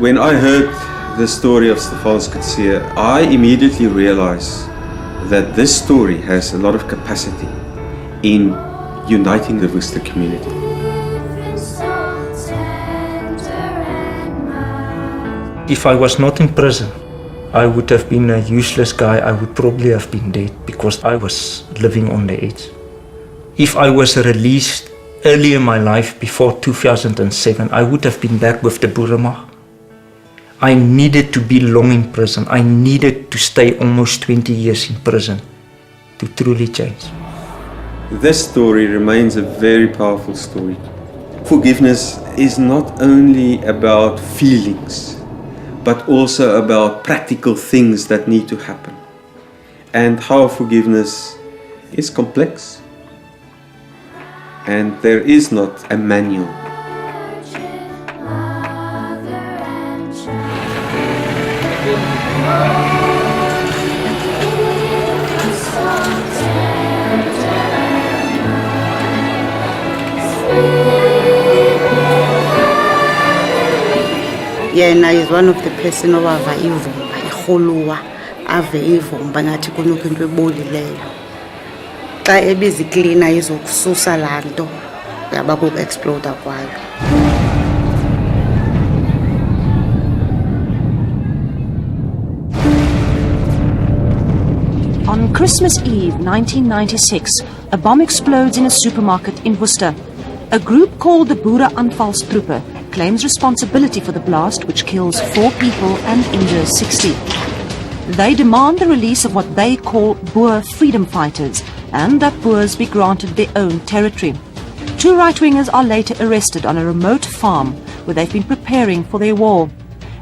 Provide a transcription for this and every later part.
When I heard the story of Stefan's Kutsia, I immediately realized that this story has a lot of capacity in uniting the Worcester community. If I was not in prison, I would have been a useless guy. I would probably have been dead because I was living on the edge. If I was released early in my life, before 2007, I would have been back with the Boeremag. I needed to be long in prison. I needed to stay almost 20 years in prison to truly change. This story remains a very powerful story. Forgiveness is not only about feelings, but also about practical things that need to happen. And how forgiveness is complex. And there is not a manual. Yena is one of the person owava ivumba irhuluwa ave ivumba ngathi kunuka into ebolileyo. Xa ebiza iklina izokususa laa nto yaba kuku-exploda kwayo. On Christmas Eve 1996, a bomb explodes in a supermarket in Worcester. A group called the Boere Aanvalstroepe claims responsibility for the blast, which kills 4 people and injures 60. They demand the release of what they call Boer freedom fighters and that Boers be granted their own territory. 2 right-wingers are later arrested on a remote farm where they've been preparing for their war.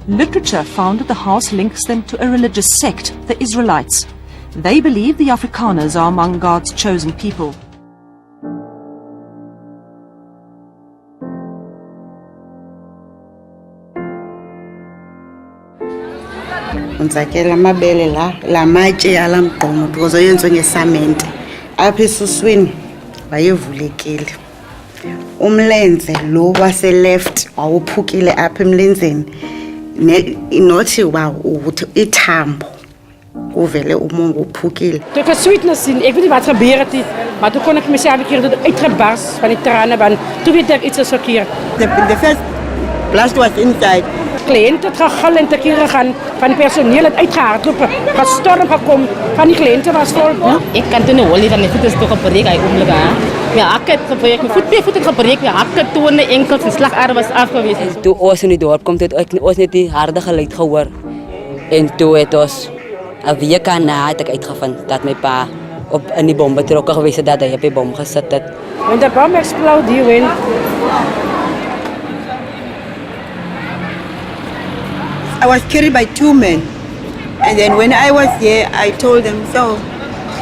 Literature found that the house links them to a religious sect, the Israelites. They believe the Afrikaners are among God's chosen people. Unzakela amabele la matye yala mgqomo because ayenziwe ngesamente. Apha esuswini wayevulekile. Umlenze lo wase left wawuphukile apha emlenzeni. Nothi ithambo kuvele umongo uphukile. Toe ek sweetness sien, ek weet nie wat gebeur het nie, maar toe kon ek myself 'n keer uitgebars van die trane want toe weet ek iets is verkeerd. The first blast was inside. Kliënte het gegil en tekeer gegaan, van die personeel het uitgehardloop, gestorm gekom, van die kliënte was vol bloed. Ek kan toe nou hoor van die voet is toch gebreek, hy oomlik hè. My hakke het gebreek, my voet het gebreek, my hakke, tone, enkels en slagader was afgewees. Toe ons in die dorp kom, het ons net die harde geluid gehoor. En toe het ons 'n week daarna het ek uitgevind dat my pa in die bom betrokke gewees het, dat hy op die bom gesit het. When the bomb exploded, when I was carried by 2 men. And then when I was here, I told them, so,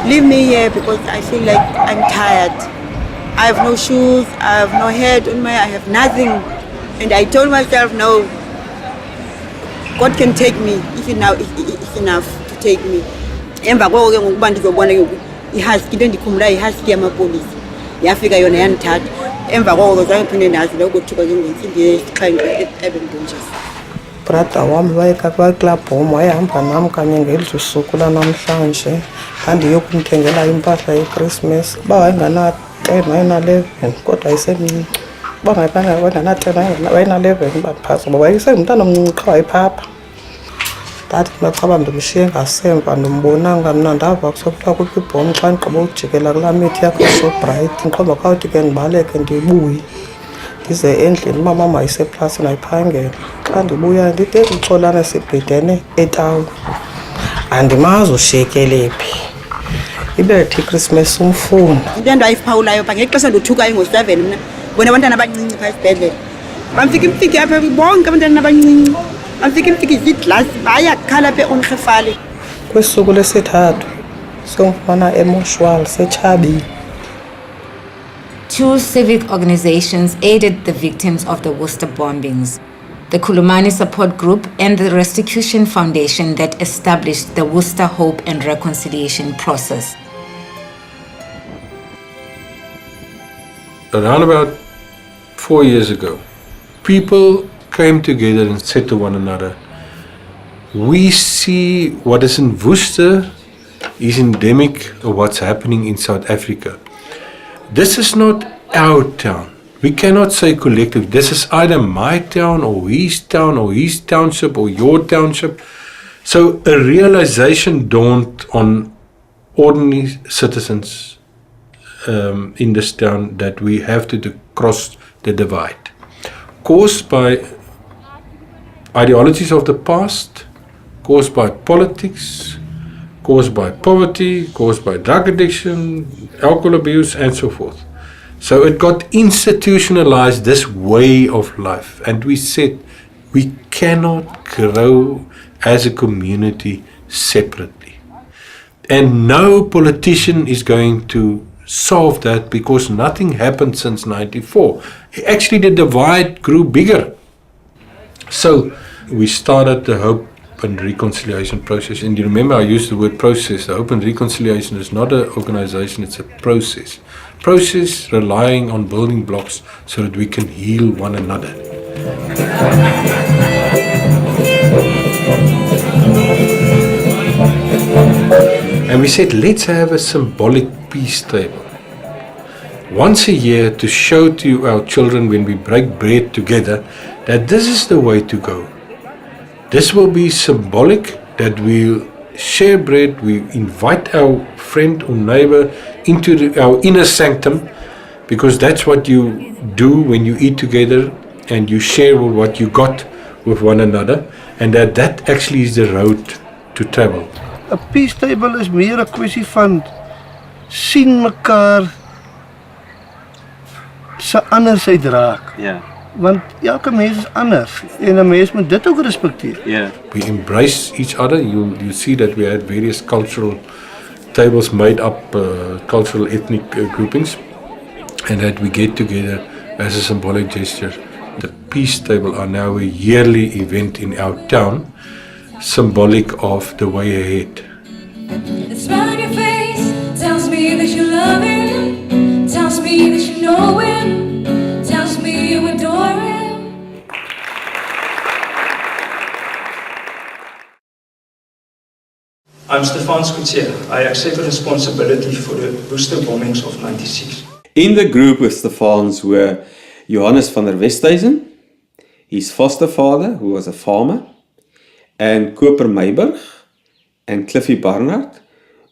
leave me here because I feel like I'm tired. I have no shoes, I have no head on I have nothing. And I told myself, no, God can take me if it's enough to take me. Emva koko ke ngokuba ndizobona ke ihusky into endikhumulayo ihusky yamapolisa. Yafika yona yandithatha. Emva koko zange phinde ndazi lokuthuka ke ngentsimbi yesixhenxe eBentonjes. Brother wami wayeklapha wayehamba nami kanye ngelusuku lanamhlanje ndandiyokumthengela impahla yeChristmas bawayengana-10 wayena-11 kodwa ayisemncinci bangana-10 wayena-11 baphasi ngoba wayesengumntana omncinci qha wayephapha. Ndathi bachaba ndimshiye ngasemva ndimbonanga mna ndava kusokuthiwa kukho ibhom xa ndigqiba ukujikela kulaa mithi yakho eShoprite ndiqomba khawuthi ke ndibaleke ndibuye ndize endlini umama ayiseplasini ayiphangela. Xa ndibuya ndide uxolana sibhidene etawuni andimazi ushiyekele phi ibethi iChristmas umfuna into endayiphawulayo pha ngexesha ndothuka ngo-7 mna bona abantwana abancinci phaa esibhedlele bamfika imfiki apha bonke abantwana abancinci bamfika imfiki ziiglasi bayakhala apha eOnrefali. Kwisuku lesithathu somfana emoshwal setshabile. 2 civic organizations aided the victims of the Worcester bombings. The Khulumani Support Group and the Restitution Foundation that established the Worcester Hope and Reconciliation process. Around about 4 years ago, people came together and said to one another, we see what is in Worcester is endemic of what's happening in South Africa. This is not our town. We cannot say collective, this is either my town or his township or your township. So a realization dawned on ordinary citizens in this town that we have to cross the divide, caused by ideologies of the past, caused by politics, caused by poverty, caused by drug addiction, alcohol abuse, and so forth. So it got institutionalized, this way of life, and we said we cannot grow as a community separately. And no politician is going to solve that because nothing happened since 94. Actually, the divide grew bigger. So we started the Hope and Reconciliation process. And you remember I used the word process. The Hope and Reconciliation is not an organization, it's a process. Process relying on building blocks so that we can heal one another. And we said, let's have a symbolic peace table. Once a year to show to our children when we break bread together that this is the way to go. This will be symbolic that we'll share bread, we invite our friend or neighbor into our inner sanctum, because that's what you do when you eat together and you share what you got with one another, and that actually is the road to travel. A peace table is meer 'n kwessie van sien mekaar se andersheid raak. Ja. Want elke mens is anders en 'n mens moet dit ook respekteer. Yeah. We embrace each other. You see that we had various cultural tables made up, cultural ethnic groupings, and that we get together as a symbolic gesture. The peace table are now a yearly event in our town, symbolic of the way ahead. The smile on your face tells me that you love him, tells me that you know him, tells me you adore him. I'm Stefan Skutsia. I accept responsibility for the Worcester bombings of 96. In the group with Stefans were Johannes van der Westhuizen, his foster father, who was a farmer, and Koper Meiburg and Cliffy Barnard,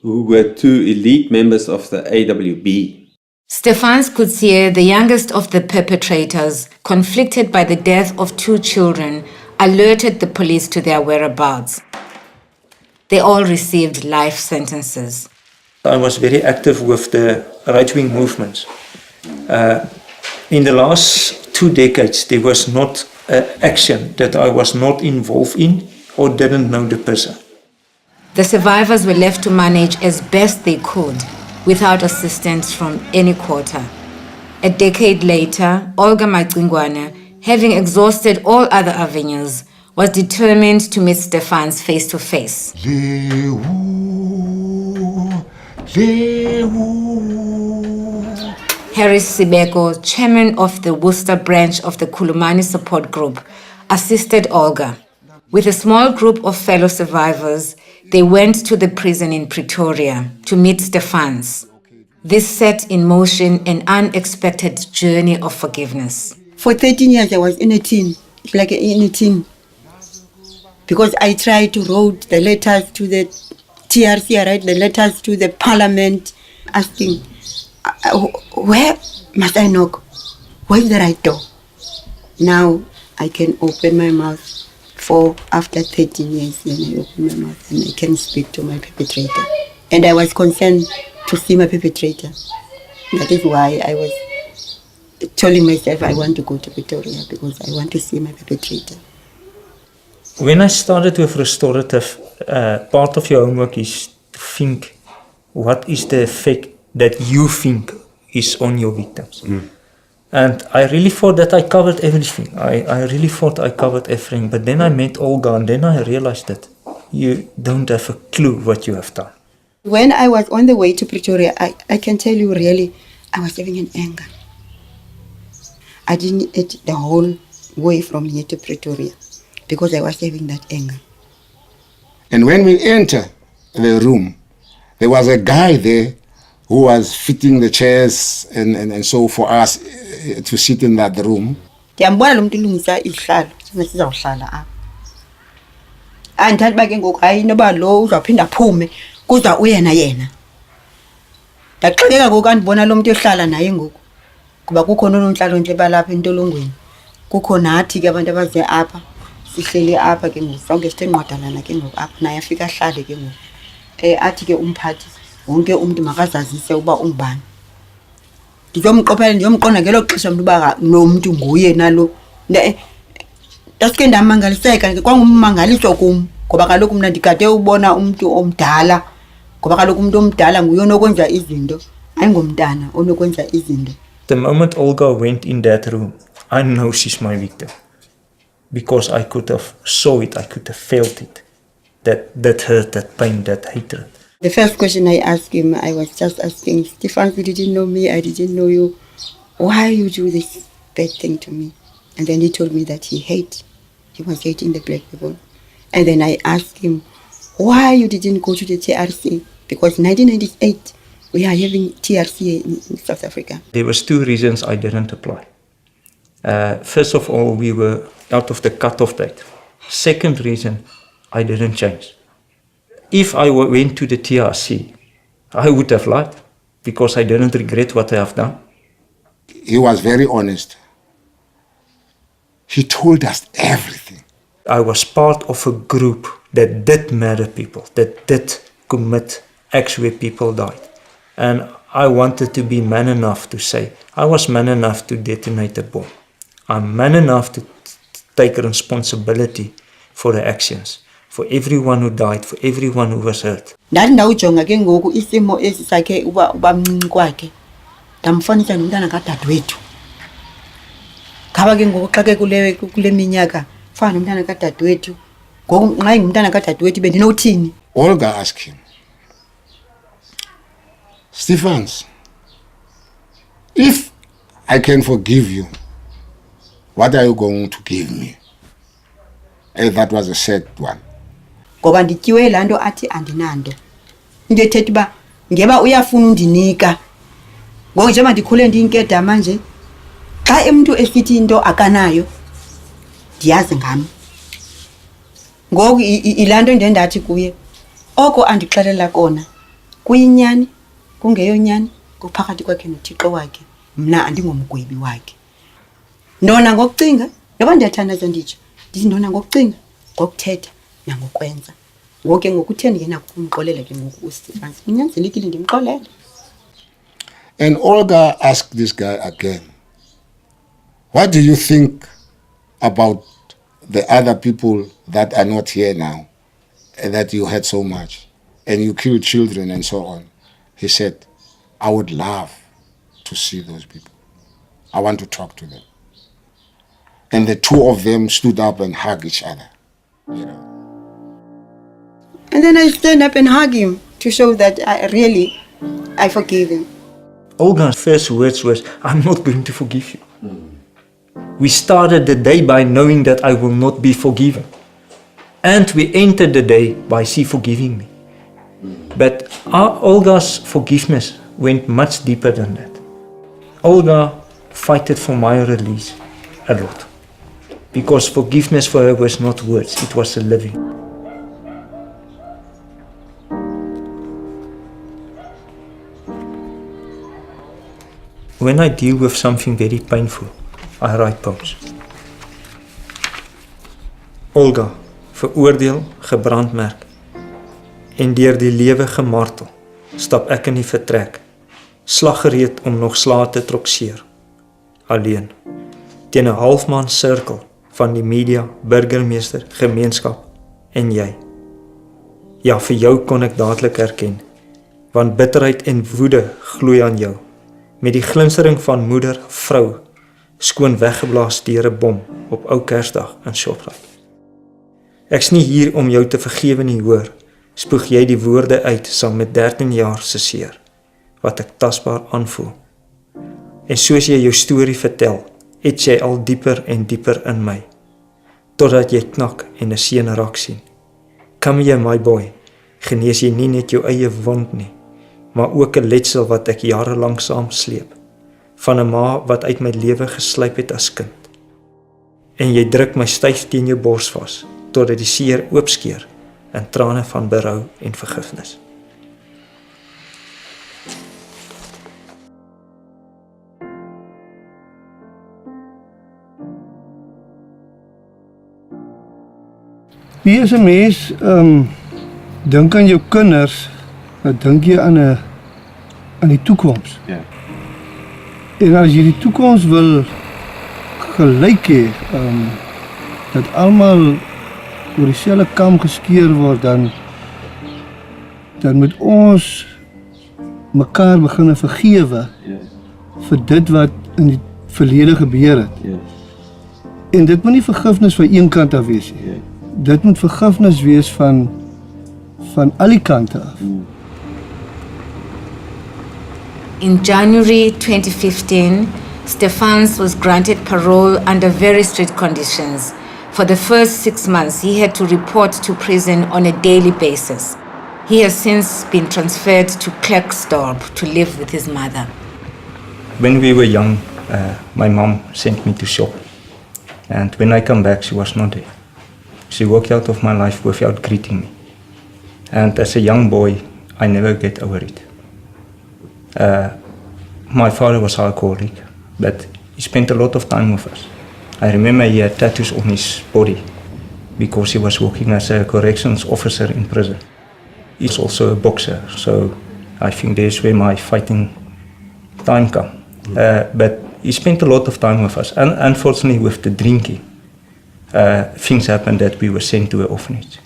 who were two elite members of the AWB. Stefan Skutsia, the youngest of the perpetrators, conflicted by the death of 2 children, alerted the police to their whereabouts. They all received life sentences. I was very active with the right-wing movements. In the last 2 decades, there was not an action that I was not involved in or didn't know the person. The survivors were left to manage as best they could without assistance from any quarter. A decade later, Olga Macingwane, having exhausted all other avenues, was determined to meet Stefans face to face. Harris Sibeko, chairman of the Worcester branch of the Khulumani support group, assisted Olga. With a small group of fellow survivors, they went to the prison in Pretoria to meet Stefans. This set in motion an unexpected journey of forgiveness. For 13 years, I was in a teen, like in a teen. Because I tried to write the letters to the TRC, I write the letters to the parliament, asking, where must I knock? Where's the right door? Now I can open my mouth after 13 years, then I open my mouth and I can speak to my perpetrator. And I was concerned to see my perpetrator. That is why I was telling myself I want to go to Pretoria because I want to see my perpetrator. When I started with restorative, part of your homework is to think what is the effect that you think is on your victims. And I really thought that I covered everything. I really thought I covered everything. But then I met Olga and then I realized that you don't have a clue what you have done. When I was on the way to Pretoria, I can tell you really, I was having an anger. I didn't eat the whole way from here to Pretoria because I was having that anger. And when we enter the room, there was a guy there who was fitting the chairs and so for us to sit in that room. Ndiyambona lo muntu ulungisa izihlalo sizawuhlala apha. Andithathi ke ngoku hayi noba lo uzawuphinda aphume kuza uyena yena. Ndaxakeka ngoku andibona lo muntu ehlala naye ngoku. Kuba kukho nonontlalontle balapha entolongweni. Kukho nathi ke abantu abaze apha. Sihleli apha ke ngoku sonke sithe nqwadalana ke ngoku apha naye afika ahlale ke ngoku. Athi ke umphathi wonke umuntu makazazise uba ungubani. Ndizomqophela ndiyomqonda ngelo xesha umuntu uba lo muntu nguye nalo. Ndasike ndamangaliseka kwangumangaliso kum ngoba kaloku mna ndigade ubona umuntu omdala ngoba kaloku umuntu omdala nguye onokwenza izinto ayingomntana onokwenza izinto. The moment Olga went in that room, I know she's my victim. Because I could have saw it, I could have felt it. That hurt, that pain, that hatred. The first question I asked him, I was just asking, Stefan, you didn't know me, I didn't know you. Why you do this bad thing to me? And then he told me that he was hating the black people. And then I asked him, why you didn't go to the TRC? Because in 1998, we are having TRC in South Africa. There was 2 reasons I didn't apply. First of all, we were out of the cut-off date. Second reason, I didn't change. If I went to the TRC, I would have lied because I didn't regret what I have done. He was very honest. He told us everything. I was part of a group that did murder people, that did commit acts where people died. And I wanted to be man enough to say, I was man enough to detonate a bomb. I'm man enough to take responsibility for the actions, for everyone who died, for everyone who was hurt. Ndathi ndawujonga ke ngoku isimo esi sakhe uba mncinci kwakhe. Ndamfanisa nomntana kadadewethu. Khaba ke ngoku xa ke kule minyaka fana nomntana kadadewethu. Ngoku nxa ngumntana kadadewethu bendinothini? Olga asked him, Stephans, if I can forgive you, what are you going to give me? And that was a sad one. Ngoba ndityiwe laa nto athi andinanto. Into ethetha uba ngeba uyafuna undinika. Ngoku njengoba ndikhule ndiyinkedama nje, xa umntu esithi into akanayo, ndiyazi ngam. Ngoku ilaa nto ndendathi kuye, oko andixelela kona, kuyinyani, kungeyonyani, kuphakathi kwakhe noThixo wakhe, mna andingomgwebi wakhe. Ndona ngokucinga, noba ndiyathandaza nditsho, ndithi ndona ngokucinga, ngokuthetha nangokwenza. Ngoku ngokutheni ndingenakho ukumxolela ke ngoku uStefan, kunyanzelekile ndimxolele. And Olga asked this guy again, what do you think about the other people that are not here now, and that you had so much, and you killed children and so on? He said, I would love to see those people. I want to talk to them. And the 2 of them stood up and hugged each other. You know. And then I stand up and hug him to show that I forgive him. Olga's first words was, I'm not going to forgive you. We started the day by knowing that I will not be forgiven. And we entered the day by she forgiving me. But Olga's forgiveness went much deeper than that. Olga fought for my release a lot. Because forgiveness for her was not words, it was a living. When I deal with something very painful, I write poems. Olga, veroordeel, gebrandmerk en deur die lewe gemartel, stap ek in die vertrek, slaggereed om nog slae te trotseer, alleen, teen 'n halfmaan sirkel van die media, burgemeester, gemeenskap en jy. Ja, vir jou kon ek dadelik herken, want bitterheid en woede gloei aan jou, met die glinstering van moeder, vrou, skoon weggeblaas deur 'n bom op ou Kersdag in Shoprite. Ek's nie hier om jou te vergewe nie, hoor, spoeg jy die woorde uit saam met 13 jaar se seer, wat ek tasbaar aanvoel. En soos jy jou storie vertel, ets jy al dieper en dieper in my, totdat jy knak en 'n seën raak sien. Come here my boy, genees jy nie net jou eie wond nie, maar ook 'n letsel wat ek jare lank saam sleep, van 'n ma wat uit my lewe geslyp het as kind. En jy druk my styf teen jou bors vas, totdat die seer oopskeer in trane van berou en vergifnis. Wie is 'n mens dink aan jou kinders, dan dink jy aan die toekoms. Ja. En as jy die toekoms wil gelyk hê, dat almal oor dieselfde kam geskeer word, dan moet ons mekaar begin vergewe vir dit wat in die verlede gebeur het. En dit moet nie vergifnis van een kant af wees nie. Dit moet vergifnis wees van al die kante af. In January 2015, Stefans was granted parole under very strict conditions. For the first 6 months, he had to report to prison on a daily basis. He has since been transferred to Klerksdorp to live with his mother. When we were young, my mom sent me to shop. And when I come back, she was not there. She walked out of my life without greeting me. And as a young boy, I never get over it. My father was alcoholic, but he spent a lot of time with us. I remember he had tattoos on his body because he was working as a corrections officer in prison. He's also a boxer, so I think there's where my fighting time come. But he spent a lot of time with us, and unfortunately with the drinking, things happened that we were sent to an orphanage.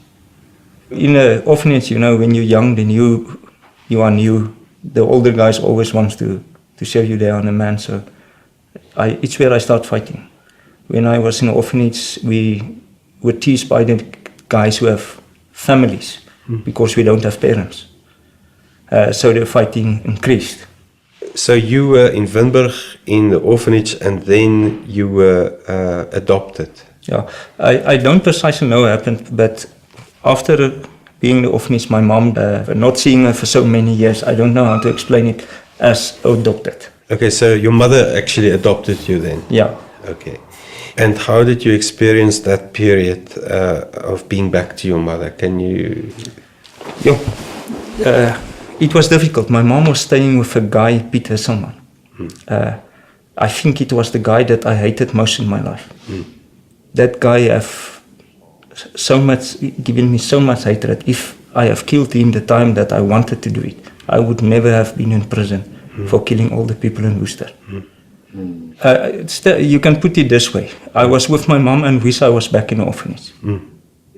In an orphanage, when you're young, then you are new. The older guys always want to show you they are a man, so it's where I start fighting. When I was in an orphanage, we were teased by the guys who have families because we don't have parents. So the fighting increased. So you were in Windburg in the orphanage and then you were adopted. Yeah, I don't precisely know what happened, but after being in the orphanage, my mom, not seeing her for so many years, I don't know how to explain it, as adopted. Okay, so your mother actually adopted you then? Yeah. Okay. And how did you experience that period of being back to your mother? Can you... Yeah. It was difficult. My mom was staying with a guy, Peter Silman. I think it was the guy that I hated most in my life. That guy have given me so much hatred. If I have killed him the time that I wanted to do it, I would never have been in prison for killing all the people in Worcester. You can put it this way. I was with my mom and wish I was back in the orphanage.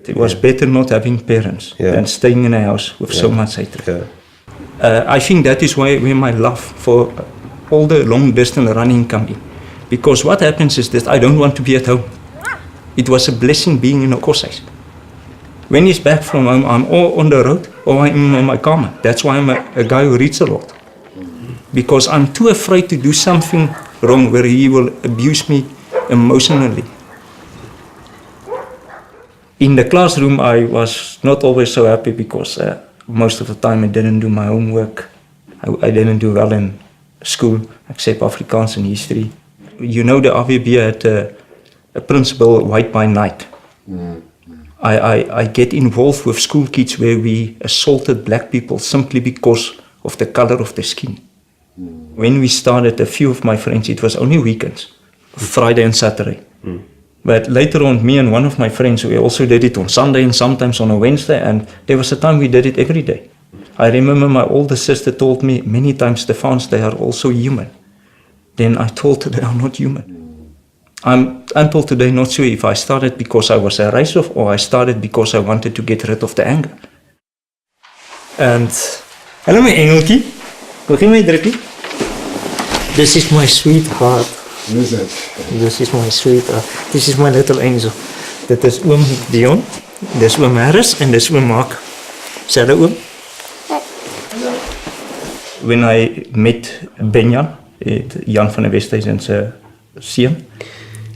It was better not having parents than staying in a house with so much hatred. I think that is where my love for all the long distance running come in. Because what happens is that I don't want to be at home. It was a blessing being in a Koshuis. When he's back from home, I'm all on the road or I'm in my kamer. That's why I'm a guy who reads a lot. Because I'm too afraid to do something wrong where he will abuse me emotionally. In the classroom, I was not always so happy because most of the time I didn't do my homework. I didn't do well in school, except Afrikaans and history. You know, the AWB had a principle, white by night. I get involved with school kids where we assaulted black people simply because of the color of their skin. When we started, a few of my friends, it was only weekends, Friday and Saturday. But later on, me and one of my friends, we also did it on Sunday and sometimes on a Wednesday, and there was a time we did it every day. I remember my older sister told me many times, Stefans, they are also human. Then I told her they are not human. I'm until today not sure if I started because I was a racist or I started because I wanted to get rid of the anger. And hello my engeltjie. Wil jy my drukkie? This is my sweetheart. Is it? This is my sweetheart. This is my little angel. Dit is oom Dion, dis oom Harris en dis oom Mark. Selfe oom. When I met Benjan, Jan van der Westhuizen se seun.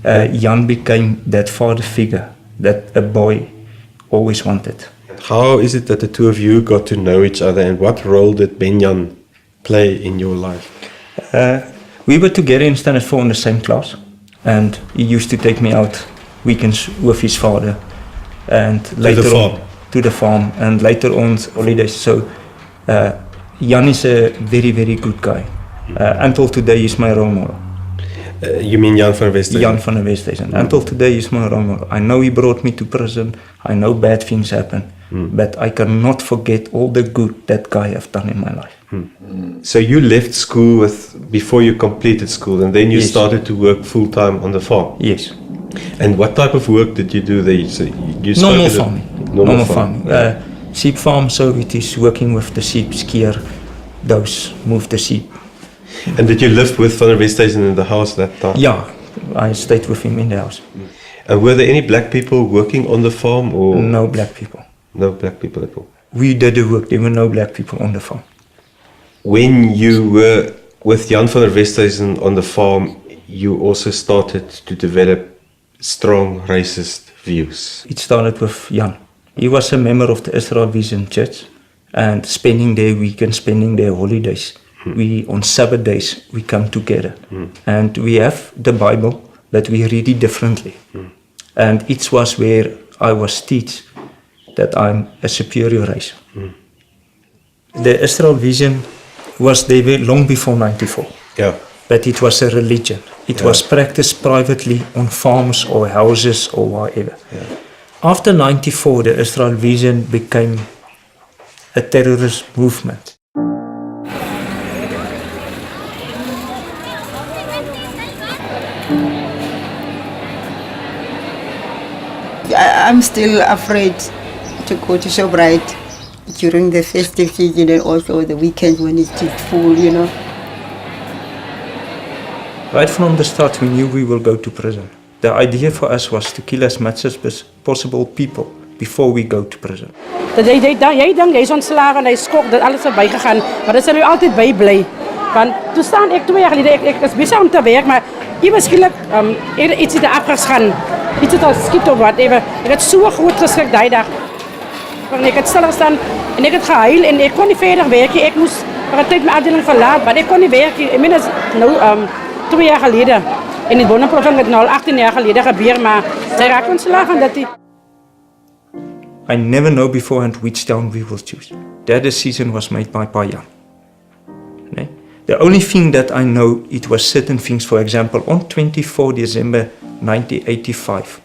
Jan became that father figure that a boy always wanted. How is it that the two of you got to know each other, and what role did Benjan play in your life? We were together in Standard 4 in the same class, and he used to take me out weekends with his father, and later to the farm, and later on holidays. So Jan is a very, very good guy. Until today, he's my role model. You mean Jan van Westhuizen? Jan van Westhuizen. Until today, he's my role model. I know he brought me to prison. I know bad things happen, but I cannot forget all the good that guy have done in my life. So you left school before you completed school, and then you started to work full time on the farm. Yes. And what type of work did you do there? So you normal farming. Normal farming. Sheep farm, so it is working with the sheep, scare those, move the sheep. And did you live with Van Westhuizen in the house that time? Yeah, I stayed with him in the house. And were there any black people working on the farm, or no black people? No black people at all. We did the work. There were no black people on the farm. When you were with Jan van Westhuizen on the farm, you also started to develop strong racist views. It started with Jan. He was a member of the Israel Vision Church, and spending their weekends, spending their holidays. We on Sabbath days we come together, and we have the Bible, but we read it differently. And it was where I was taught that I'm a superior race. The Israel Vision was there long before '94. Yeah. But it was a religion. It was practiced privately on farms or houses or whatever. After '94, the Israel Vision became a terrorist movement. I'm still afraid to go to Shoprite during the festive season and also the weekends when it's just full, you know. Right from the start, we knew we will go to prison. The idea for us was to kill as much as possible people before we go to prison. Jy dink jy's ontslagen en hy skok dat alles verby gegaan, maar dit sal jy altyd by bly. Want toe staan ek 2 jaar gelede, ek is besig om te werk, maar iewers skielik iets het afgesgaan. Iets het al skiet of whatever. Ek het so groot geskrik daai dag. Want ek het stil gestaan en ek het gehuil en ek kon nie verder werk nie. Ek moes vir 'n tyd my afdeling verlaat, maar ek kon nie werk nie. Ek meen dit is nou 2 jaar gelede. En die bonneprovinsie het nou al 18 jaar gelede gebeur, maar sy raak ontslagen dat die I never know beforehand which town we will choose. That decision was made by Jan. Nee? The only thing that I know, it was certain things. For example, on 24 December 1985,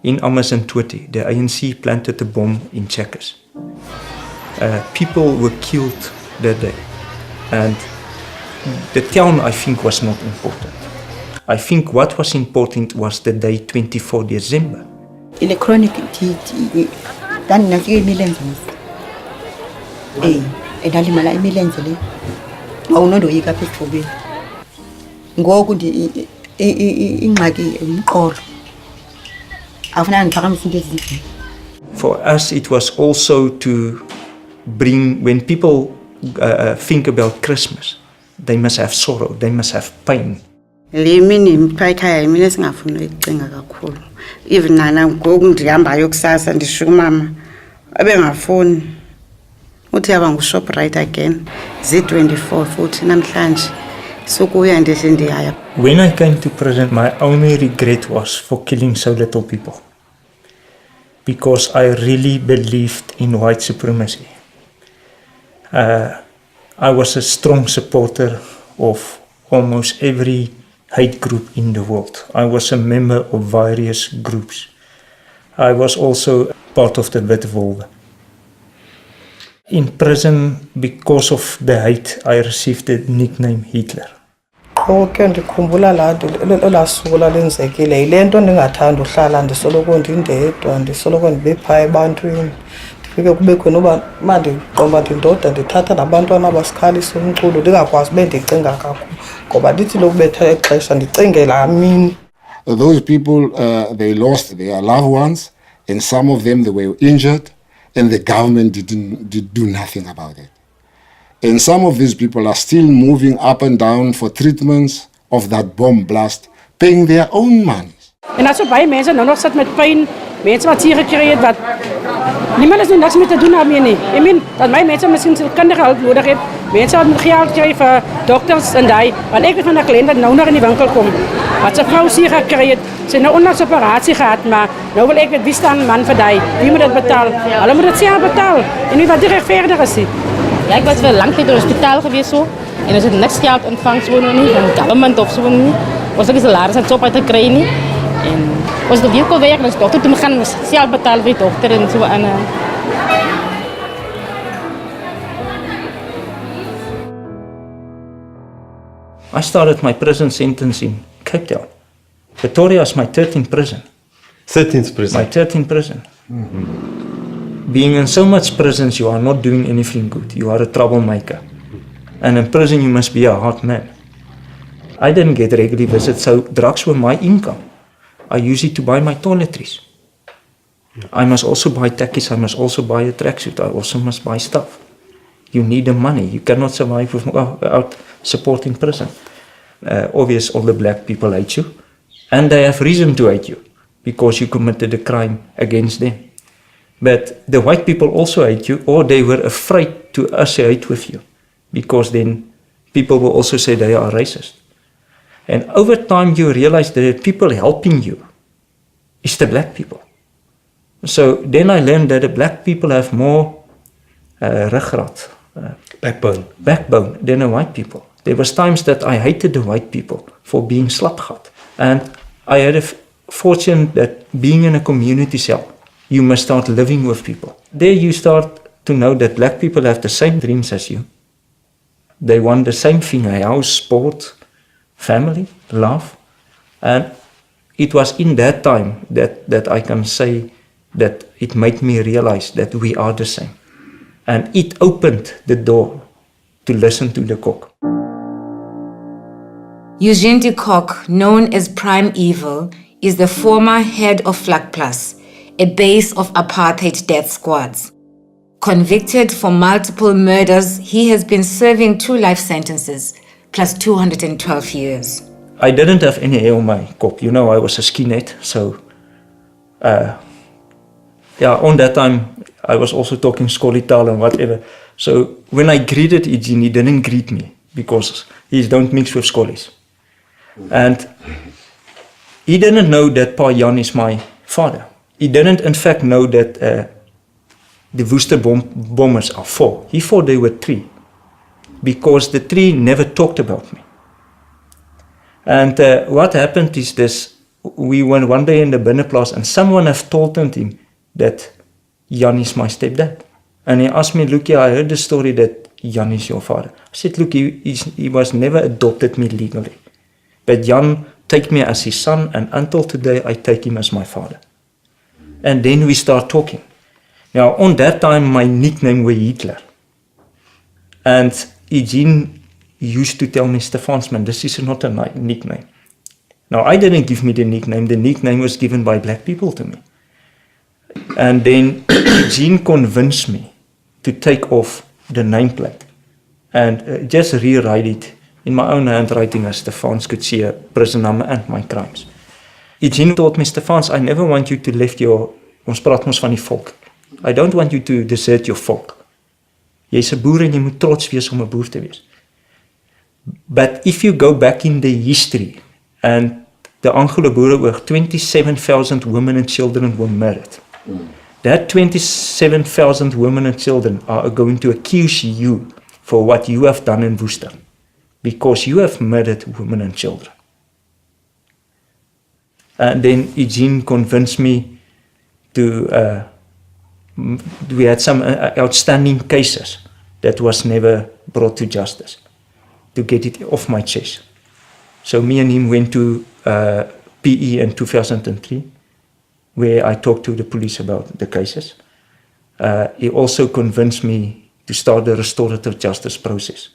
in Amazon-Twiti, the ANC planted a bomb in Checkers. People were killed that day. And the town, I think, was not important. I think what was important was the day 24 December. Electronic dan nafike imilenze edalimala imilenze le awunondoyika apha esifubeni ngoku ingxaki umqolo afunanga ngiphakamisa into ezindlini. For us, it was also to bring, when people think about Christmas, they must have sorrow, they must have pain. Le mini mphayithaya mina singafuna ukucinga kakhulu. Even nana ngoku ndihambayo kusasa ndisho umama abengafuni uthi yaba nguShoprite again Z24 futhi namhlanje sokuya ndise ndiyaya. When I came to prison, my only regret was for killing so little people, because I really believed in white supremacy. I was a strong supporter of almost every hate group in the world. I was a member of various groups. I was also part of the Witwolde. In prison, because of the hate, I received the nickname Hitler. Okay, ndikhumbula la suku lalenzekile yile nto ndingathanda uhlala ndisoloko ndindedwa ndisoloko ndibepha ebantwini ndifike kube khona uba mandiqomba ndindoda ndithatha nabantwana basikhalisa umculo ndingakwazi ube ndicinga kakhulu ngoba ndithi lokubetha ixesha ndicinge laa mini. Those people, they lost their loved ones, and some of them, they were injured, and the government did do nothing about it. And some of these people are still moving up and down for treatments of that bomb blast, paying their own money. En dat so baie mense nou nog sit met pyn, mense wat seer gekry het wat niemand is nu niks mee te doen daarmee nie. I mean, dat my mense miskien sielkundige hulp nodig het, mense wat geld kry vir dokters en daai, want ek het van 'n kliënt wat nou nog in die winkel kom, wat sy vrou seer gekry het, sy nou onlangs operasie gehad, maar nou wil ek weet wie staan man vir daai, wie moet dit betaal? Hulle moet dit self betaal, en nie wat die regverdig is nie. Ja, ik was wel lang in het hospitaal geweest zo. En als ik niks geld ontvang, zo niet, van de government of zo niet. Was ik een salaris en job uit te krijgen niet. En was de winkel werken, dus dokter toen gaan we zelf betalen voor de dokter en zo. En, I started my prison sentence in Cape Town. Pretoria is my 13th prison. 13th prison? My 13th prison. Being in so much prisons, you are not doing anything good. You are a troublemaker. And in prison, you must be a hard man. I didn't get regular visits, so drugs were my income. I used it to buy my toiletries. I must also buy tackies, I must also buy a tracksuit, I also must buy stuff. You need the money. You cannot survive without supporting prison. Obviously, all the black people hate you. And they have reason to hate you, because you committed a crime against them. But the white people also hate you, or they were afraid to associate with you, because then people will also say they are racist. And over time you realize that the people helping you is the black people. So then I learned that the black people have more rugrat, backbone than the white people. There was times that I hated the white people for being slapgat. And I had a fortune that being in a community cell, you must start living with people. There you start to know that black people have the same dreams as you. They want the same thing, a house, sport, family, love. And it was in that time that I can say that it made me realize that we are the same. And it opened the door to listen to the cock. Eugene de Kock, known as Prime Evil, is the former head of Vlak Plus, a base of apartheid death squads. Convicted for multiple murders, he has been serving 2 life sentences, plus 212 years. I didn't have any hair on my kop. You know, I was a skinhead, so on that time I was also talking Skolitaal and whatever. So when I greeted Eugene, he didn't greet me because he don't mix with Skollies. And he didn't know that Pa Jan is my father. He didn't in fact know that the Worcester bombers are 4. He thought they were 3 because the 3 never talked about me. And what happened is this, we went one day in the binnenplaats and someone have told him that Jan is my stepdad. And he asked me, look, I heard the story that Jan is your father. I said, look, he was never adopted me legally. But Jan take me as his son, and until today I take him as my father. And then we start talking. Now, on that time, my nickname was Hitler. And Eugene used to tell me, Stefansman, this is not a nickname. Now, I didn't give me the nickname was given by black people to me. And then Eugene convinced me to take off the nameplate and just rewrite it in my own handwriting as Stefans could see a prison number and my crimes. Eugene told me, Stefans, I never want you to leave ons praat mos van die volk. I don't want you to desert your folk. Jy's 'n boer en jy moet trots wees om 'n boer te wees. But if you go back in the history and the Anglo-Boereoorlog, 27,000 women and children were murdered. That 27,000 women and children are going to accuse you for what you have done in Worcester, because you have murdered women and children. And then Eugene convinced me we had some outstanding cases that was never brought to justice, to get it off my chest. So me and him went to PE in 2003, where I talked to the police about the cases. He also convinced me to start the restorative justice process.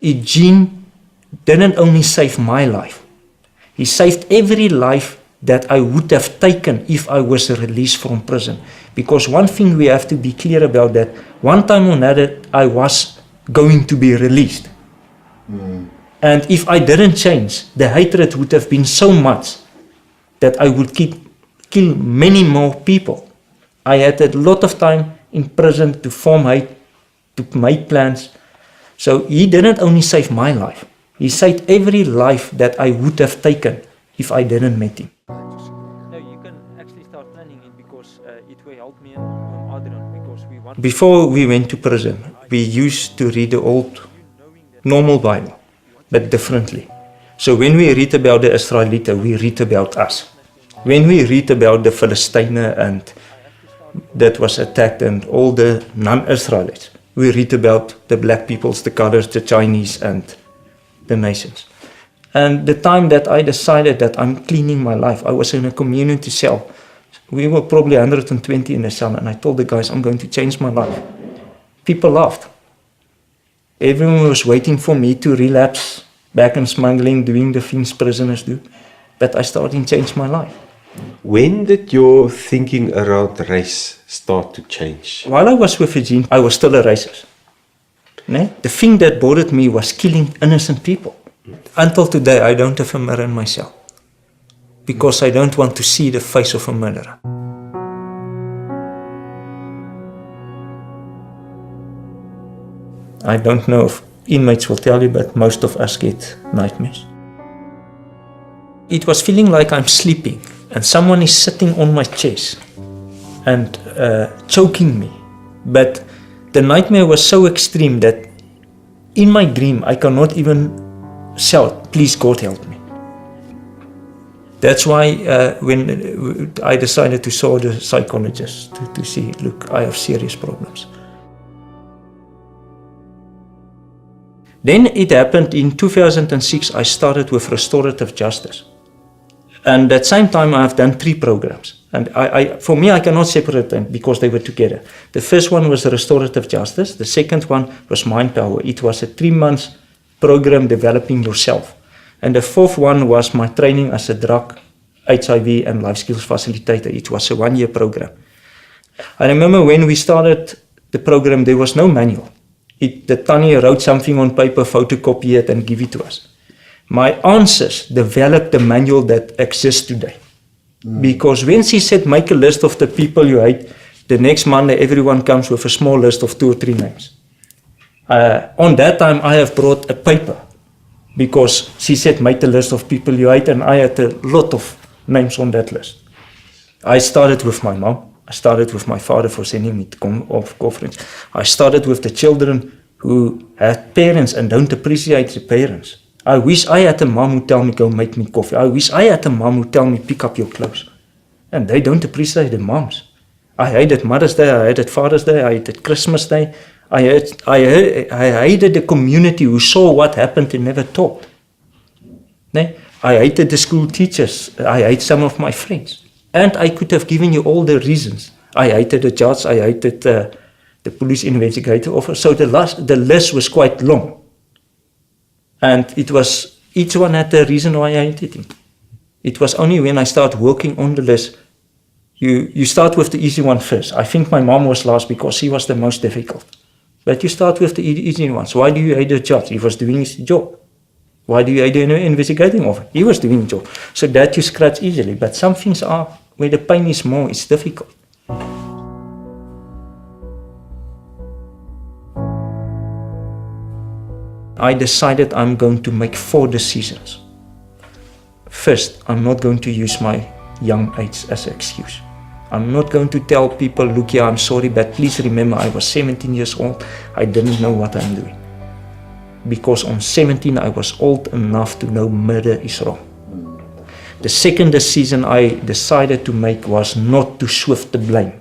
Eugene didn't only save my life, he saved every life that I would have taken if I was released from prison. Because one thing we have to be clear about, that one time or another I was going to be released. And if I didn't change, the hatred would have been so much that I would kill many more people. I had a lot of time in prison to form hate, to make plans. So he didn't only save my life, he saved every life that I would have taken if I didn't meet him. No, you can actually start planning it because it will help me and Adrian because we want. Before we went to prison, we used to read the old normal Bible, but differently. So when we read about the Israelites, we read about us. When we read about the Philistines and that was attacked and all the non-Israelites, we read about the black peoples, the colors, the Chinese and the nations. And the time that I decided that I'm cleaning my life, I was in a community cell. We were probably 120 in the cell, and I told the guys, I'm going to change my life. People laughed. Everyone was waiting for me to relapse back in smuggling, doing the things prisoners do. But I started to change my life. When did your thinking around race start to change? While I was with Eugene, I was still a racist. The thing that bothered me was killing innocent people. Until today, I don't have a mirror in my cell. Because I don't want to see the face of a murderer. I don't know if inmates will tell you, but most of us get nightmares. It was feeling like I'm sleeping and someone is sitting on my chest and choking me. But the nightmare was so extreme that in my dream I cannot even shout, please God help me. That's why when I decided to saw the psychologist to see, look, I have serious problems. Then it happened in 2006, I started with restorative justice. And at the same time, I have done 3 programs. And for me, I cannot separate them because they were together. The first one was restorative justice. The second one was mind power. It was a 3-month program developing yourself. And the fourth one was my training as a drug, HIV and life skills facilitator. It was a 1-year program. I remember when we started the program, there was no manual. The Tannie wrote something on paper, photocopy it and give it to us. My answers developed the manual that exists today. Because when she said, make a list of the people you hate, the next Monday everyone comes with a small list of 2 or 3 names. On that time I have brought a paper because she said, make a list of people you hate, and I had a lot of names on that list. I started with my mom. I started with my father for sending me to conference. I started with the children who had parents and don't appreciate the parents. I wish I had a mom who tell me, go make me coffee. I wish I had a mom who tell me, pick up your clothes. And they don't appreciate the moms. I hated Mother's Day, I hated Father's Day, I hated Christmas Day. I hated the community who saw what happened and never talked. I hated the school teachers. I hate some of my friends. And I could have given you all the reasons. I hated the judge, I hated the police investigator officer. So the list was quite long. And it was, each one had a reason why I hated him. It was only when I started working on the list, you start with the easy one first. I think my mom was last because she was the most difficult. But you start with the easy ones. Why do you hate the judge? He was doing his job. Why do you hate the investigating officer? He was doing his job. So that you scratch easily. But some things are, where the pain is more, it's difficult. I decided I'm going to make 4 decisions. First, I'm not going to use my young age as an excuse. I'm not going to tell people, look, yeah, I'm sorry, but please remember I was 17 years old. I didn't know what I'm doing. Because on 17, I was old enough to know murder is wrong. The second decision I decided to make was not to shift the blame.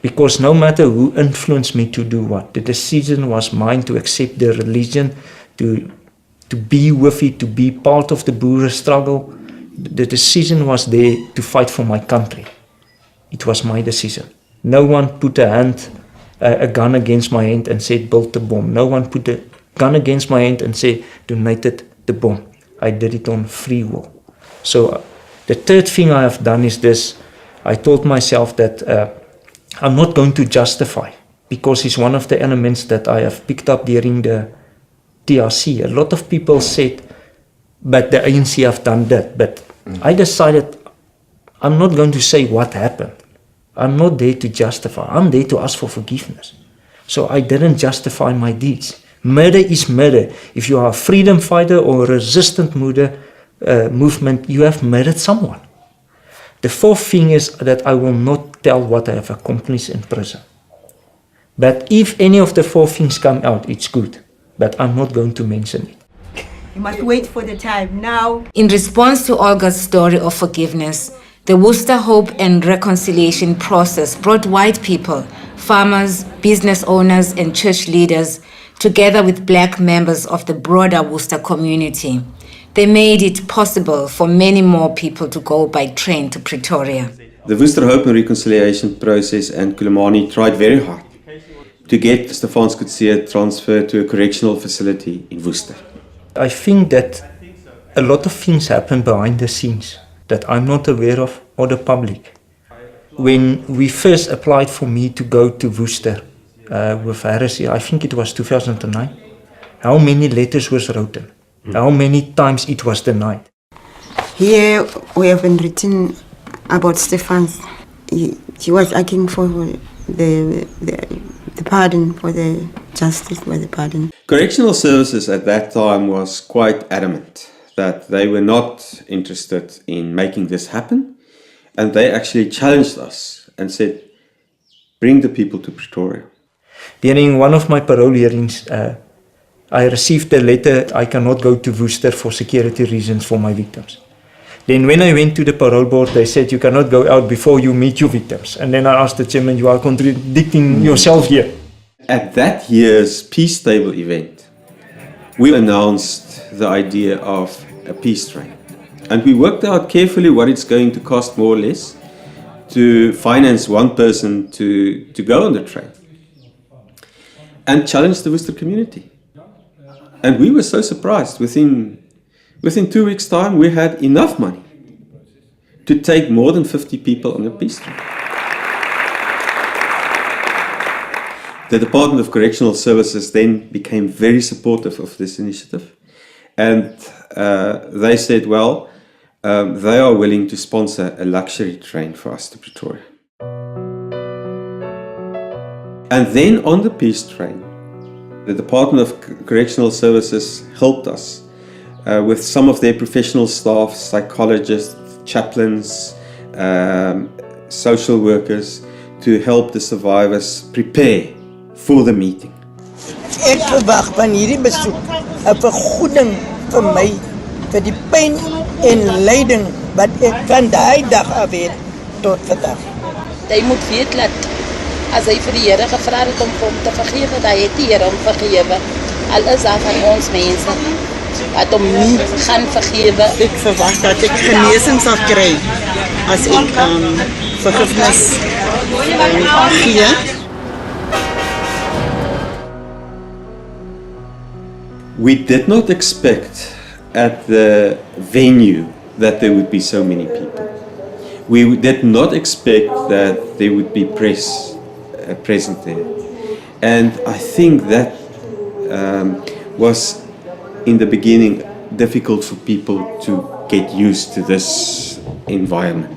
Because no matter who influenced me to do what, the decision was mine to accept the religion, to be with it, to be part of the Boer struggle. The decision was there to fight for my country. It was my decision. No one put a gun against my hand and said, build the bomb. No one put a gun against my hand and said, donated the bomb. I did it on free will. So the third thing I have done is this. I told myself that I'm not going to justify, because it's one of the elements that I have picked up during the TRC, a lot of people said, but the ANC have done that. But I decided I'm not going to say what happened. I'm not there to justify. I'm there to ask for forgiveness. So I didn't justify my deeds. Murder is murder. If you are a freedom fighter or a resistant movement, you have murdered someone. The fourth thing is that I will not tell what I have accomplished in prison. But if any of the four things come out, it's good. But I'm not going to mention it. You must wait for the time now. In response to Olga's story of forgiveness, the Worcester Hope and Reconciliation process brought white people, farmers, business owners, and church leaders together with black members of the broader Worcester community. They made it possible for many more people to go by train to Pretoria. The Worcester Hope and Reconciliation process and Kulumani tried very hard to get Stefan Coetzee transferred to a correctional facility in Worcester. I think that a lot of things happen behind the scenes that I'm not aware of or the public. When we first applied for me to go to Worcester with Harris, I think it was 2009, how many letters was written? How many times it was denied? Here we have been written about Stefan. He was asking for the pardon, for the justice, for the pardon. Correctional Services at that time was quite adamant that they were not interested in making this happen, and they actually challenged us and said, bring the people to Pretoria. During one of my parole hearings, I received a letter, I cannot go to Worcester for security reasons for my victims. Then when I went to the parole board, they said you cannot go out before you meet your victims. And then I asked the chairman, you are contradicting yourself here. At that year's peace table event, we announced the idea of a peace train. And we worked out carefully what it's going to cost more or less to finance one person to go on the train. And challenged the Worcester community. And we were so surprised. Within 2 weeks' time, we had enough money to take more than 50 people on the peace train. The Department of Correctional Services then became very supportive of this initiative. And they said, well, they are willing to sponsor a luxury train for us to Pretoria. And then on the peace train, the Department of Correctional Services helped us with some of their professional staff, psychologists, chaplains, social workers, to help the survivors prepare for the meeting. Ek verwag van hierdie besoek 'n vergoeding vir my vir die pyn en lyding wat ek van daai dag af het tot vandag. Jy moet weet dat as hy vir die Here gevra het om hom te vergewe, dan het die Here hom vergewe. Al is daar van ons mense wat hom nie gaan vergewe. Ek verwag dat ek genesing sal kry as ek vergifnis gee. We did not expect at the venue that there would be so many people. We did not expect that there would be press present there. And I think that was in the beginning difficult for people to get used to this environment.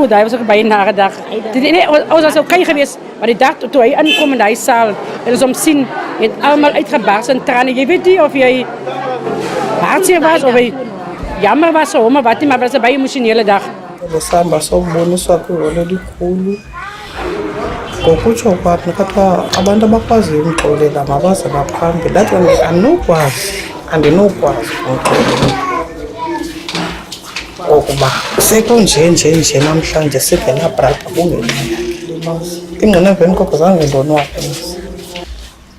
Daar was ook een bijna nare dag. Ons was oké geweest, maar die dag toen hij aankwam in die zaal en ons om zien, het allemaal uitgebarst en tranen. Je weet niet of jij hartseer was of hij jammer was of wat niet, maar het was een bij emotionele dag. Besamba sokuboniswa kuwona likhulu. Ngokutsho kwakhe kathiwa abantu abakwaziyo umxolela mabaze baphambili. Ndathi andinokwazi umxolela. Okuba sekunje namhlanje singenabrata kungenayo. Ingqina emveni koko zange ndonwabe.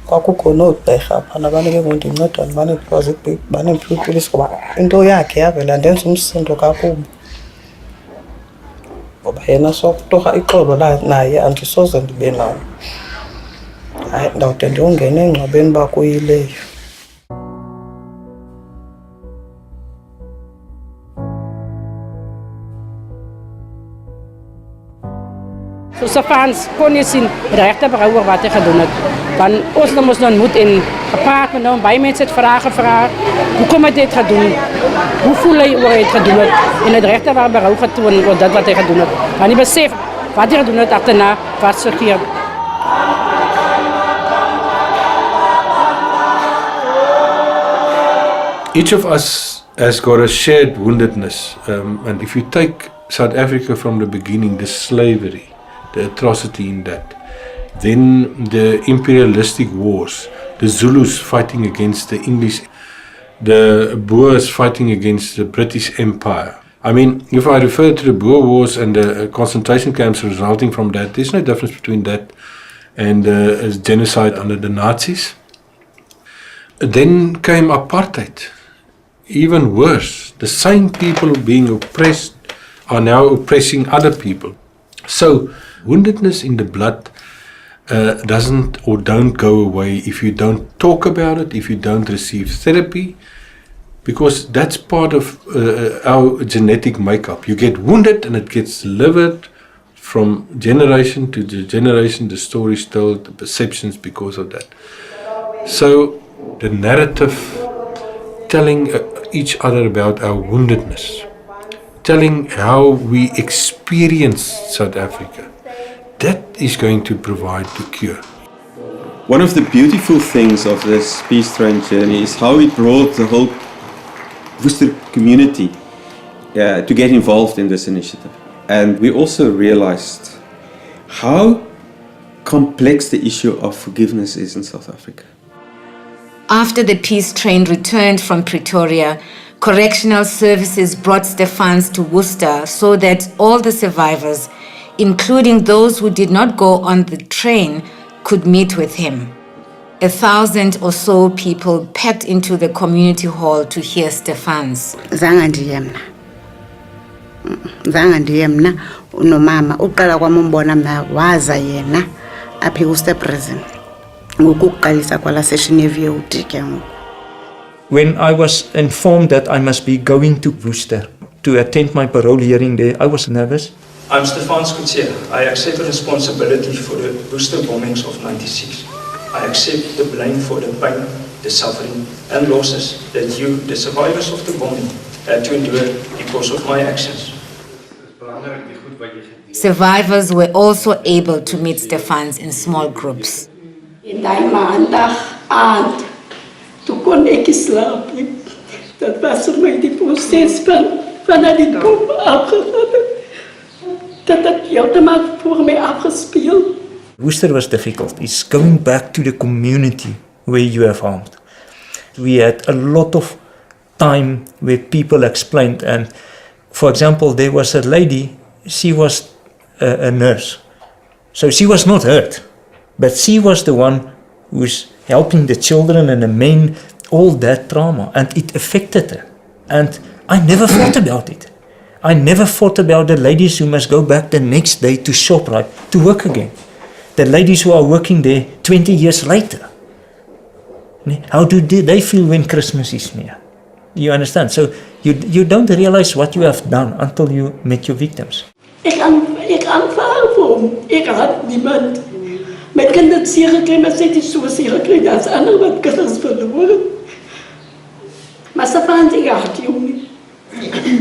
Kwakukho noogqirha phana banike ngondinceda ndibane baneempilisi ngoba into yakhe yavela ndenza umsindo kakubi. Ngoba yena sokutorha ixolo naye andisoze ndibe nawo. Hayi, ndawude ndiyongena engcwabeni bakuyileyo. So sy fans kon nie sien die regte berou oor wat hy gedoen het. Dan ons moes dan moet in gepraat met hom, baie mense het vrae gevra. Hoekom het hy dit gedoen? Hoe voel hy oor hy het gedoen het? En het regte waar berou getoon oor dit wat hy gedoen het. Maar nie besef wat hy gedoen het agterna was verkeerd. Each of us has got a shared woundedness, and if you take South Africa from the beginning, the slavery, the atrocity in that, then the imperialistic wars, the Zulus fighting against the English, the Boers fighting against the British Empire. I mean, if I refer to the Boer Wars and the concentration camps resulting from that, there's no difference between that and genocide under the Nazis. Then came apartheid. Even worse, the same people being oppressed are now oppressing other people. So, woundedness in the blood doesn't or don't go away if you don't talk about it, if you don't receive therapy, because that's part of our genetic makeup. You get wounded and it gets delivered from generation to generation, the stories told, the perceptions because of that. So, the narrative telling each other about our woundedness, telling how we experience South Africa, that is going to provide the cure. One of the beautiful things of this peace train journey is how it brought the whole Worcester community to get involved in this initiative. And we also realized how complex the issue of forgiveness is in South Africa. After the peace train returned from Pretoria, correctional services brought Stefans to Worcester so that all the survivors, including those who did not go on the train, could meet with him. 1,000 or so people packed into the community hall to hear Stefans. Zange ndiye mna unomama uqala kwami umbona mna waza yena apha eWorcester prison ngokuqalisa kwala session yeVOD ke ngoku. When I was informed that I must be going to Worcester to attend my parole hearing there, I was nervous. I'm Stefan Skutsia. I accept responsibility for the Worcester bombings of 96. I accept the blame for the pain, the suffering and losses that you, the survivors of the bombing, had to endure because of my actions. Survivors were also able to meet Stefans in small groups. In die maandag aand, toe kon ek slaap nie. Dat was vir my die proses van die bom afgegaan. Dat het heeltemal voor my afgespeel. Worcester was difficult. It's going back to the community where you have harmed. We had a lot of time where people explained, and for example, there was a lady, she was a nurse. So she was not hurt, but she was the one who was helping the children and the men, all that trauma, and it affected her. And I never thought about it. I never thought about the ladies who must go back the next day to ShopRite to work again. The ladies who are working there 20 years later. How do they feel when Christmas is near? You understand? So you don't realize what you have done until you met your victims. Ek aanvaar vir hom. Ek had niemand. My kinders het seer gekry, maar sy het so seer gekry, daar's ander wat kinders verloor. Maar Stefan, ek had jou nie.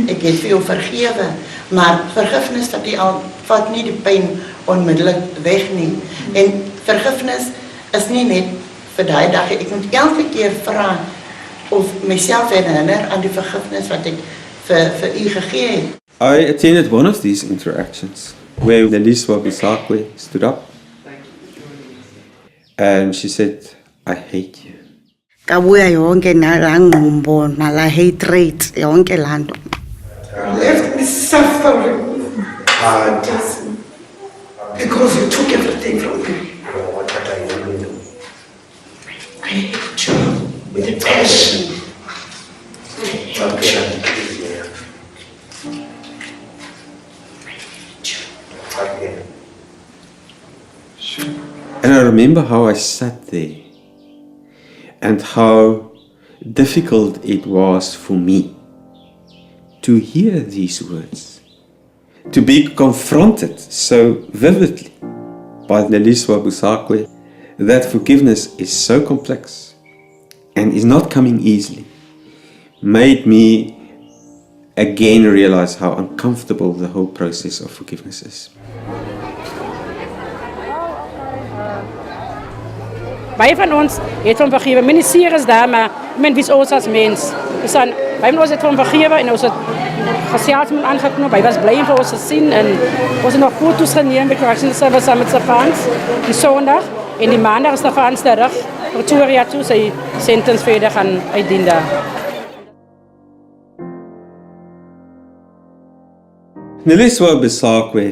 Ek het vir jou vergewe, maar vergifnis vat nie die pyn onmiddellik weg nie. En vergifnis is nie net vir daai dag. Ek moet elke keer vra of myself herinner aan die vergifnis wat ek vir u gegee het. I attended one of these interactions where Neliswa Bisakwe stood up and she said, I hate you. Kabuya yonke nala ngumbo nala hatred yonke lanto. Left me suffering hard because you took everything from me. I hate you with a passion. I hate you. And I remember how I sat there and how difficult it was for me to hear these words, to be confronted so vividly by Neliswa Busakwe that forgiveness is so complex and is not coming easily made me again realize how uncomfortable the whole process of forgiveness is. Baie van ons het hom vergewe. Minister is daar, maar men wie ons as mens. Dus dan, baie van ons het hom vergewe en ons het gesels met aangeknop. Hy was bly om vir ons te sien en ons het nog foto's geneem by Correctional Service saam met Stefans die Sondag en die Maandag is Stefans terug Pretoria toe sy sentence verder gaan uitdien daar. Neliswa Busakwe,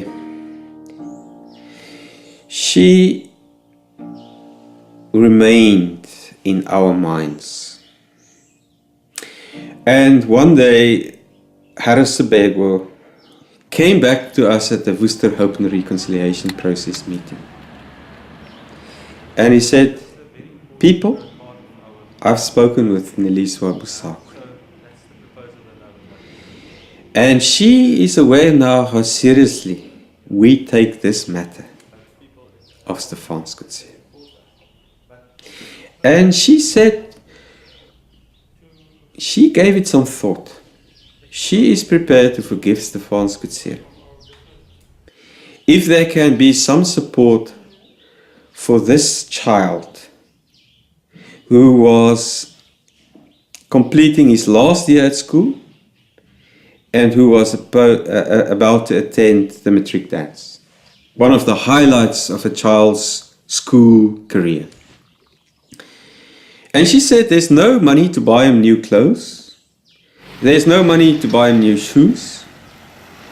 she remained in our minds. And one day, Harris Sebegwo came back to us at the Worcester Hope and Reconciliation Process meeting. And he said, people, I've spoken with Neliswa Busakwe. And she is aware now how seriously we take this matter of Stefans Coetzee. And she said, she gave it some thought. She is prepared to forgive Stefans Coetzee if there can be some support for this child who was completing his last year at school and who was about to attend the matric dance. One of the highlights of a child's school career. And she said there's no money to buy him new clothes, there's no money to buy him new shoes,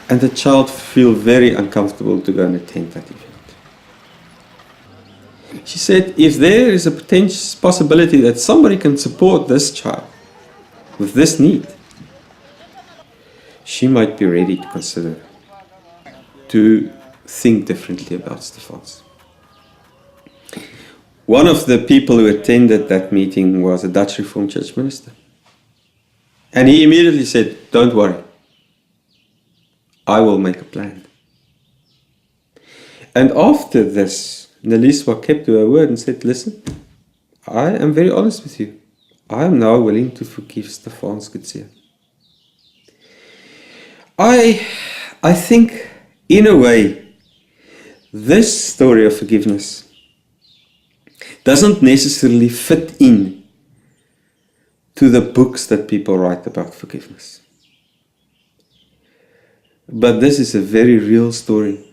and the child feels very uncomfortable to go and attend that event. She said if there is a potential possibility that somebody can support this child with this need, she might be ready to consider to think differently about Stefans. One of the people who attended that meeting was a Dutch Reformed Church minister. And he immediately said, don't worry, I will make a plan. And after this, Neliswa kept to her word and said, listen, I am very honest with you. I am now willing to forgive Stefans Coetzee. I think, in a way, this story of forgiveness doesn't necessarily fit in to the books that people write about forgiveness. But this is a very real story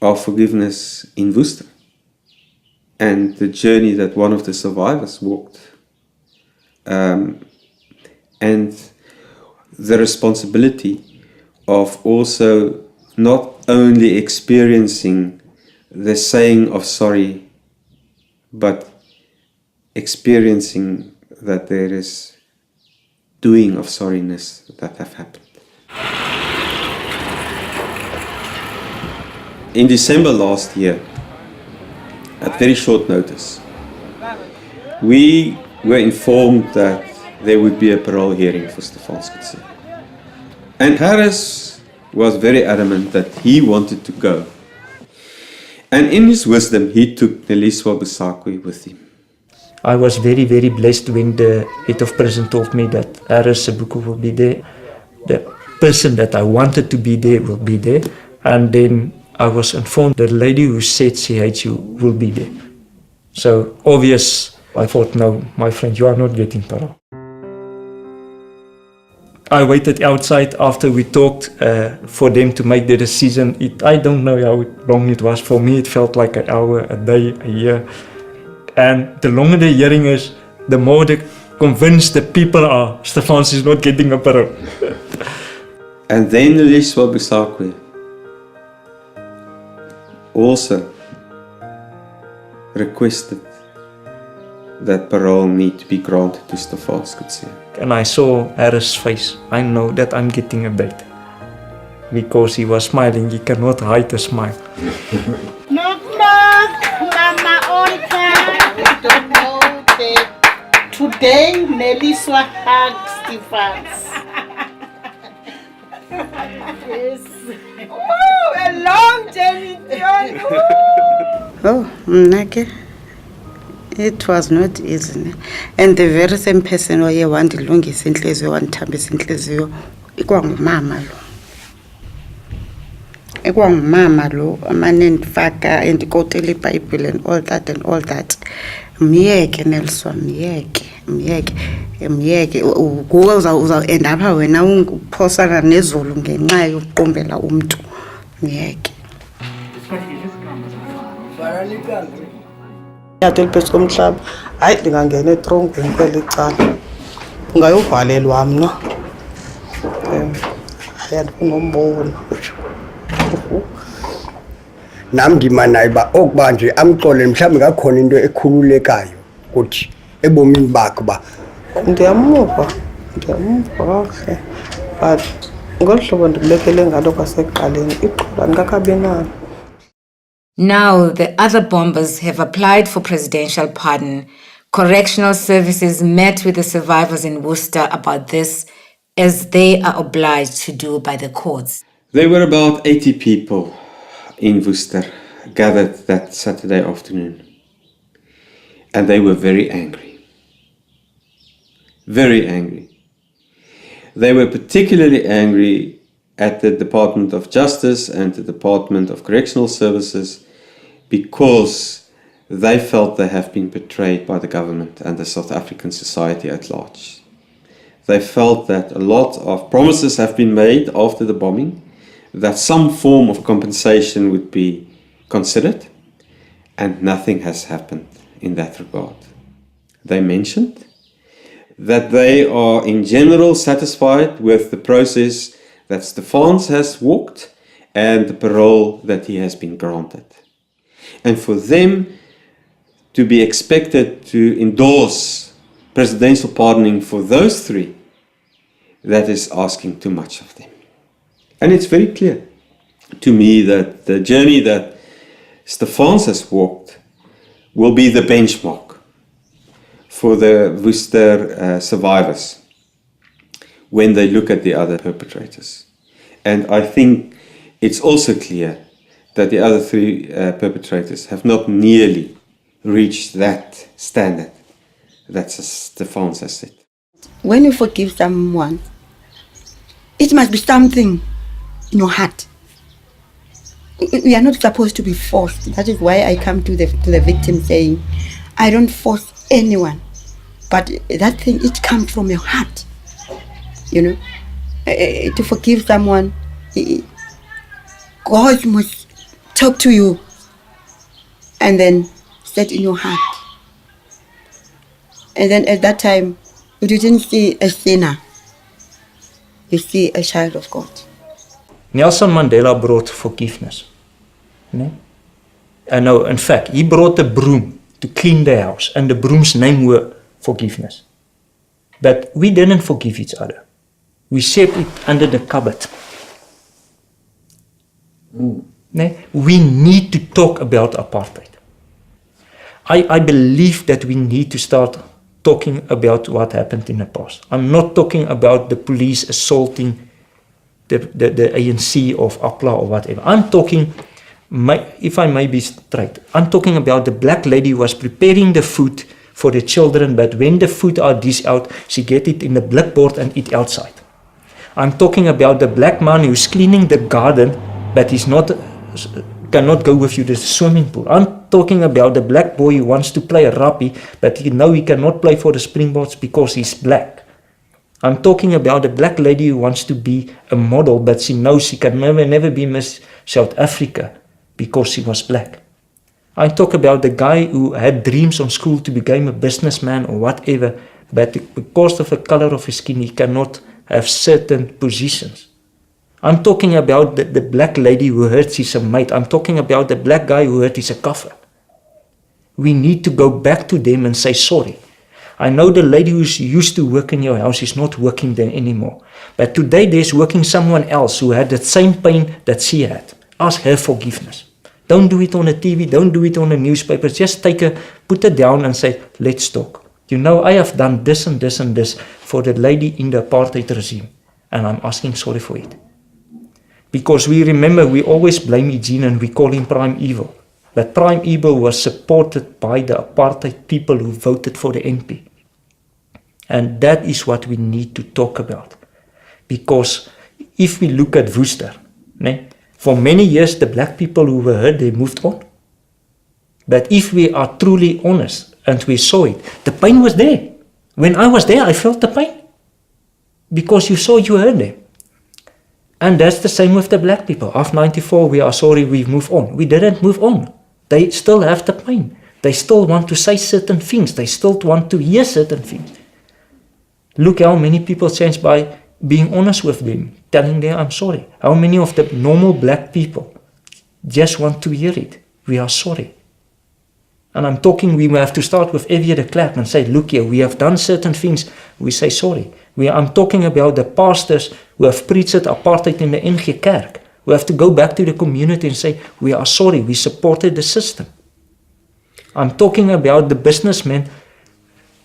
of forgiveness in Worcester and the journey that one of the survivors walked. And the responsibility of also not only experiencing the saying of sorry, but experiencing that there is doing of sorriness that have happened. In December last year, at very short notice, we were informed that there would be a parole hearing for Stefans Coetzee. And Harris was very adamant that he wanted to go. And in his wisdom, he took Neliswa Busakwe with him. I was very, very blessed when the head of prison told me that Harris Sebuku will be there. The person that I wanted to be there will be there. And then I was informed the lady who said she hates you will be there. So obvious, I thought, no, my friend, you are not getting parole. I waited outside after we talked for them to make the decision. I don't know how long it was. For me, it felt like an hour, a day, a year. And the longer the hearing is, the more convinced the people are Stefans is not getting a parole. And then Neliswa Busakwe also requested that parole need to be granted to Stefans Coetzee. And I saw Harris' face. I know that I'm getting a bait. Because he was smiling, he cannot hide a smile. Knock, knock, Mama Olga. Today, Neliswa hugged Stefans. Yes. Oh, a long journey, Dion. Oh, Mnake. It was not easy. And the very same person oye wandilungisa inhliziyo wandithambisa inhliziyo ikwangumama lo. Ikwangumama lo amane ndifaka endikotela iBhayibhile and all that. Myeke Nelson, myeke kuwe uzawuend apha wena uphosana nezulu ngenxa yokuqumbela umuntu. Myeke. Nyatheli phezu komhlaba hayi ndingangena etrongweni kweli cala ungayovalelwa mna ayandikunombona nam ndima naye uba okuba nje amxolele mhlawumbi ngakhona into ekhululekayo kuthi ebomini bakhe uba ndiyamuva kakuhle but ngolu hlobo ndikubekele ngalo kwasekuqaleni ixhola ndingakabi nalo. Now, the other bombers have applied for presidential pardon. Correctional services met with the survivors in Worcester about this, as they are obliged to do by the courts. There were about 80 people in Worcester gathered that Saturday afternoon, and they were very angry. Very angry. They were particularly angry at the Department of Justice and the Department of Correctional Services because they felt they have been betrayed by the government and the South African society at large. They felt that a lot of promises have been made after the bombing, that some form of compensation would be considered, and nothing has happened in that regard. They mentioned that they are in general satisfied with the process that Stefans has walked and the parole that he has been granted. And for them to be expected to endorse presidential pardoning for those three, that is asking too much of them. And it's very clear to me that the journey that Stefans has walked will be the benchmark for the Worcester survivors when they look at the other perpetrators. And I think it's also clear that the other three perpetrators have not nearly reached that standard that Stefans has set. When you forgive someone, it must be something in your heart. We are not supposed to be forced. That is why I come to the victim saying, I don't force anyone, but that thing, it comes from your heart. You know, to forgive someone, God must talk to you and then set in your heart. And then at that time, you didn't see a sinner, you see a child of God. Nelson Mandela brought forgiveness. No? And no, in fact, he brought a broom to clean the house, and the broom's name were forgiveness. But we didn't forgive each other. We set it under the cupboard. No? We need to talk about apartheid. I believe that we need to start talking about what happened in the past. I'm not talking about the police assaulting the ANC of APLA or whatever. I'm talking, if I may be straight, I'm talking about the black lady who was preparing the food for the children, but when the food are dished out, she get it in the blackboard and eat outside. I'm talking about the black man who's cleaning the garden, but he's not cannot go with you to the swimming pool. I'm talking about the black boy who wants to play rugby, but he cannot play for the Springboks because he's black. I'm talking about the black lady who wants to be a model, but she knows she can never be Miss South Africa because she was black. I talk about the guy who had dreams on school to become a businessman or whatever, but because of the color of his skin, he cannot have certain positions. I'm talking about the black lady who heard she's a mate. I'm talking about the black guy who heard he's a kafir. We need to go back to them and say sorry. I know the lady who used to work in your house is not working there anymore. But today there's working someone else who had the same pain that she had. Ask her forgiveness. Don't do it on a TV, don't do it on a newspaper. Just put it down and say, let's talk. You know, I have done this and this and this for the lady in the apartheid regime, and I'm asking sorry for it. Because we remember, we always blame Eugene and we call him prime evil. But prime evil was supported by the apartheid people who voted for the MP. And that is what we need to talk about. Because if we look at Worcester, for many years the black people who were hurt, they moved on. But if we are truly honest and we saw it, the pain was there. When I was there, I felt the pain. Because you saw, you heard them. And that's the same with the black people. After 94, we are sorry, we've moved on. We didn't move on. They still have the pain. They still want to say certain things. They still want to hear certain things. Look how many people change by being honest with them, telling them, I'm sorry. How many of the normal black people just want to hear it? We are sorry. And I'm talking, we have to start with Evie de Klerk and say, look here, we have done certain things. We say sorry. I'm talking about the pastors who have preached apartheid in the NG Kerk. We have to go back to the community and say, we are sorry, we supported the system. I'm talking about the businessmen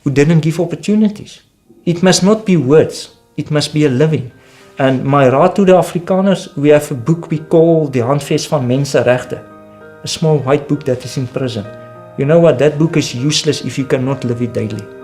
who didn't give opportunities. It must not be words, it must be a living. And my raad to the Afrikaners, we have a book we call The Handves van Mensenrechte. A small white book that is in prison. You know what, that book is useless if you cannot live it daily.